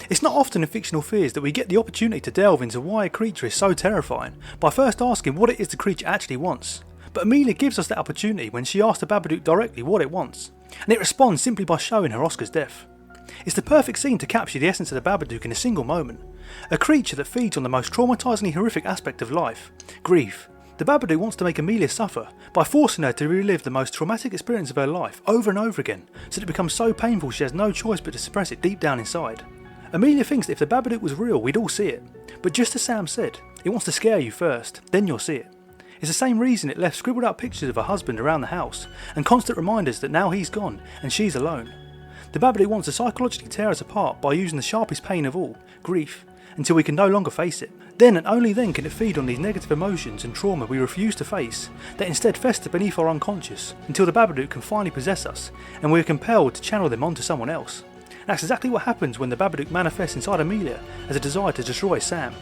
It's not often in Fictional Fears that we get the opportunity to delve into why a creature is so terrifying by first asking what it is the creature actually wants. But Amelia gives us that opportunity when she asks the Babadook directly what it wants, and it responds simply by showing her Oscar's death. It's the perfect scene to capture the essence of the Babadook in a single moment. A creature that feeds on the most traumatisingly horrific aspect of life, grief. The Babadook wants to make Amelia suffer by forcing her to relive the most traumatic experience of her life over and over again, so that it becomes so painful she has no choice but to suppress it deep down inside. Amelia thinks that if the Babadook was real, we'd all see it. But just as Sam said, it wants to scare you first, then you'll see it. It's the same reason it left scribbled out pictures of her husband around the house, and constant reminders that now he's gone and she's alone. The Babadook wants to psychologically tear us apart by using the sharpest pain of all, grief, until we can no longer face it. Then and only then can it feed on these negative emotions and trauma we refuse to face, that instead fester beneath our unconscious, until the Babadook can finally possess us, and we are compelled to channel them onto someone else. That's exactly what happens when the Babadook manifests inside Amelia as a desire to destroy Sam.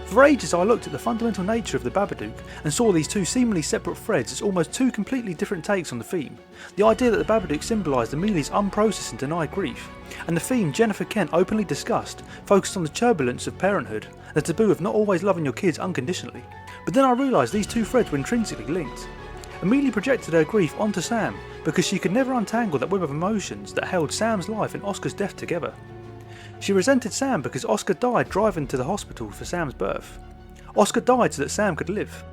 For ages I looked at the fundamental nature of the Babadook and saw these two seemingly separate threads as almost two completely different takes on the theme. The idea that the Babadook symbolised Amelia's unprocessed and denied grief, and the theme Jennifer Kent openly discussed focused on the turbulence of parenthood, the taboo of not always loving your kids unconditionally. But then I realised these two threads were intrinsically linked. Amelia projected her grief onto Sam because she could never untangle that web of emotions that held Sam's life and Oscar's death together. She resented Sam because Oscar died driving to the hospital for Sam's birth. Oscar died so that Sam could live.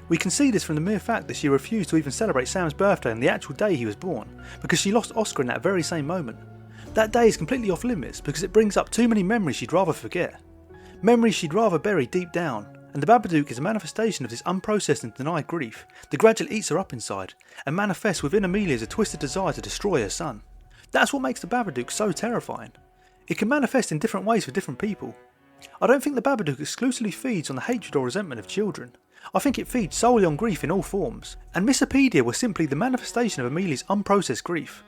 We can see this from the mere fact that she refused to even celebrate Sam's birthday on the actual day he was born, because she lost Oscar in that very same moment. That day is completely off limits because it brings up too many memories she'd rather forget. Memories she'd rather bury deep down, and the Babadook is a manifestation of this unprocessed and denied grief that gradually eats her up inside, and manifests within Amelia as a twisted desire to destroy her son. That's what makes the Babadook so terrifying. It can manifest in different ways for different people. I don't think the Babadook exclusively feeds on the hatred or resentment of children. I think it feeds solely on grief in all forms, and Missopedia was simply the manifestation of Amelia's unprocessed grief.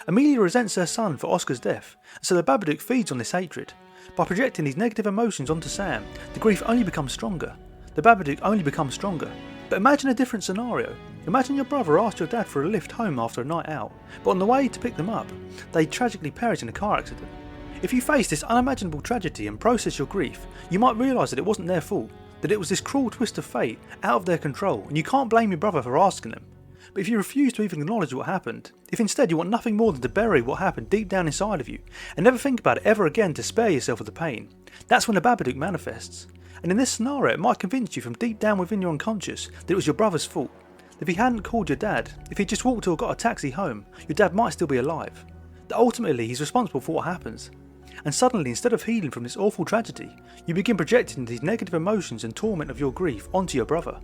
Amelia resents her son for Oscar's death, so the Babadook feeds on this hatred. By projecting these negative emotions onto Sam, the grief only becomes stronger. The Babadook only becomes stronger. But imagine a different scenario. Imagine your brother asked your dad for a lift home after a night out, but on the way to pick them up, they tragically perish in a car accident. If you face this unimaginable tragedy and process your grief, you might realise that it wasn't their fault, that it was this cruel twist of fate out of their control, and you can't blame your brother for asking them. But if you refuse to even acknowledge what happened, if instead you want nothing more than to bury what happened deep down inside of you, and never think about it ever again to spare yourself of the pain, that's when the Babadook manifests. And in this scenario it might convince you from deep down within your unconscious that it was your brother's fault. If he hadn't called your dad, if he just walked or got a taxi home, your dad might still be alive. That ultimately he's responsible for what happens. And suddenly, instead of healing from this awful tragedy, you begin projecting these negative emotions and torment of your grief onto your brother,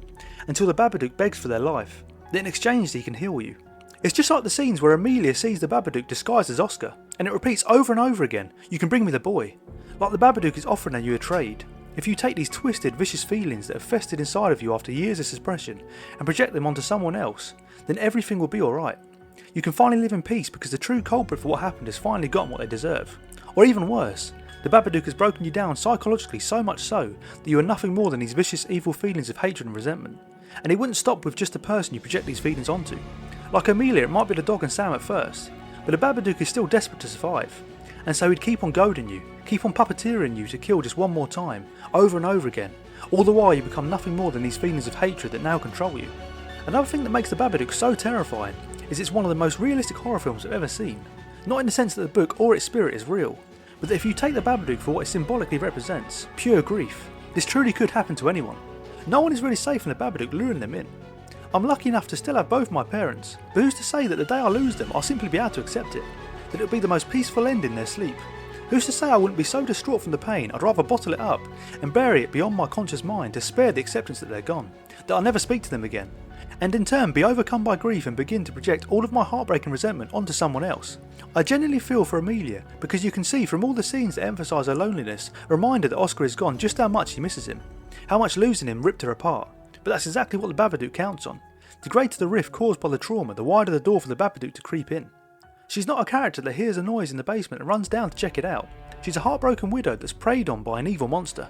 until the Babadook begs for their life, that in exchange he can heal you. It's just like the scenes where Amelia sees the Babadook disguised as Oscar, and it repeats over and over again, "You can bring me the boy." Like the Babadook is offering you a trade. If you take these twisted, vicious feelings that have festered inside of you after years of suppression, and project them onto someone else, then everything will be alright. You can finally live in peace because the true culprit for what happened has finally gotten what they deserve. Or even worse, the Babadook has broken you down psychologically so much so that you are nothing more than these vicious evil feelings of hatred and resentment. And it wouldn't stop with just the person you project these feelings onto. Like Amelia, it might be the dog and Sam at first, but the Babadook is still desperate to survive. And so he'd keep on goading you, keep on puppeteering you to kill just one more time, over and over again, all the while you become nothing more than these feelings of hatred that now control you. Another thing that makes the Babadook so terrifying is it's one of the most realistic horror films I've ever seen. Not in the sense that the book or its spirit is real, but that if you take the Babadook for what it symbolically represents, pure grief, this truly could happen to anyone. No one is really safe in the Babadook luring them in. I'm lucky enough to still have both my parents, but who's to say that the day I lose them I'll simply be able to accept it, that it'll be the most peaceful end in their sleep. Who's to say I wouldn't be so distraught from the pain I'd rather bottle it up and bury it beyond my conscious mind to spare the acceptance that they're gone, that I'll never speak to them again, and in turn be overcome by grief and begin to project all of my heartbreak and resentment onto someone else. I genuinely feel for Amelia because you can see from all the scenes that emphasise her loneliness a reminder that Oscar is gone just how much she misses him, how much losing him ripped her apart. But that's exactly what the Babadook counts on. The greater the rift caused by the trauma, the wider the door for the Babadook to creep in. She's not a character that hears a noise in the basement and runs down to check it out. She's a heartbroken widow that's preyed on by an evil monster.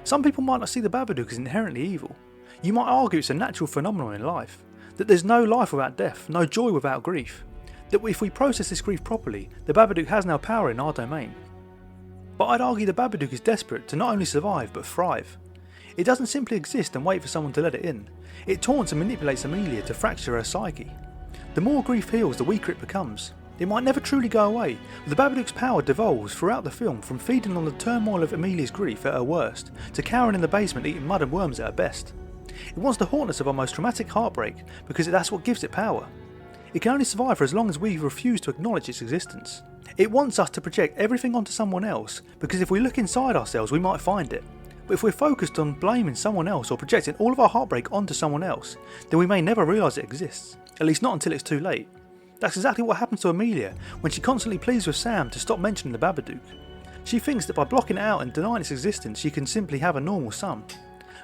Some people might not see the Babadook as inherently evil. You might argue it's a natural phenomenon in life, that there's no life without death, no joy without grief, that if we process this grief properly, the Babadook has no power in our domain. But I'd argue the Babadook is desperate to not only survive but thrive. It doesn't simply exist and wait for someone to let it in. It taunts and manipulates Amelia to fracture her psyche. The more grief heals, the weaker it becomes. It might never truly go away, but the Babadook's power devolves throughout the film from feeding on the turmoil of Amelia's grief at her worst, to cowering in the basement eating mud and worms at her best. It wants to haunt us of our most traumatic heartbreak because that's what gives it power. It can only survive for as long as we refuse to acknowledge its existence. It wants us to project everything onto someone else because if we look inside ourselves we might find it. But if we're focused on blaming someone else or projecting all of our heartbreak onto someone else, then we may never realise it exists, at least not until it's too late. That's exactly what happens to Amelia when she constantly pleads with Sam to stop mentioning the Babadook. She thinks that by blocking it out and denying its existence she can simply have a normal son.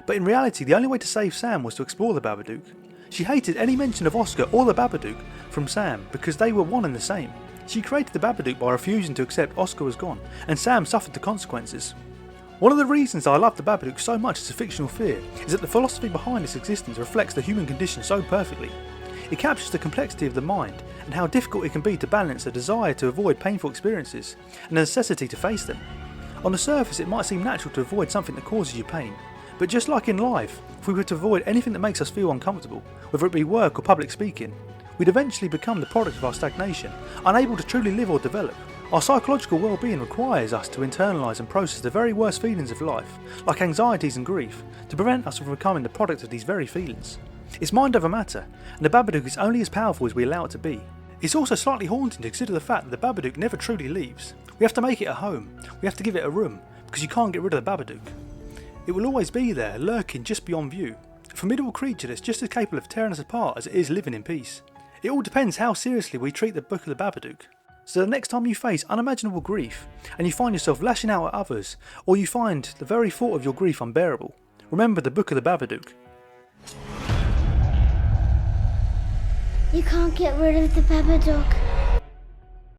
But in reality the only way to save Sam was to explore the Babadook. She hated any mention of Oscar or the Babadook from Sam because they were one and the same. She created the Babadook by refusing to accept Oscar was gone, and Sam suffered the consequences. One of the reasons I love the Babadook so much as a fictional fear is that the philosophy behind its existence reflects the human condition so perfectly. It captures the complexity of the mind and how difficult it can be to balance a desire to avoid painful experiences and a necessity to face them. On the surface it might seem natural to avoid something that causes you pain, but just like in life, if we were to avoid anything that makes us feel uncomfortable, whether it be work or public speaking, we'd eventually become the product of our stagnation, unable to truly live or develop. Our psychological well-being requires us to internalise and process the very worst feelings of life, like anxieties and grief, to prevent us from becoming the product of these very feelings. It's mind over matter, and the Babadook is only as powerful as we allow it to be. It's also slightly haunting to consider the fact that the Babadook never truly leaves. We have to make it a home, we have to give it a room, because you can't get rid of the Babadook. It will always be there, lurking just beyond view, a formidable creature that's just as capable of tearing us apart as it is living in peace. It all depends how seriously we treat the Book of the Babadook. So the next time you face unimaginable grief, and you find yourself lashing out at others, or you find the very thought of your grief unbearable, remember the Book of the Babadook. You can't get rid of the Babadook.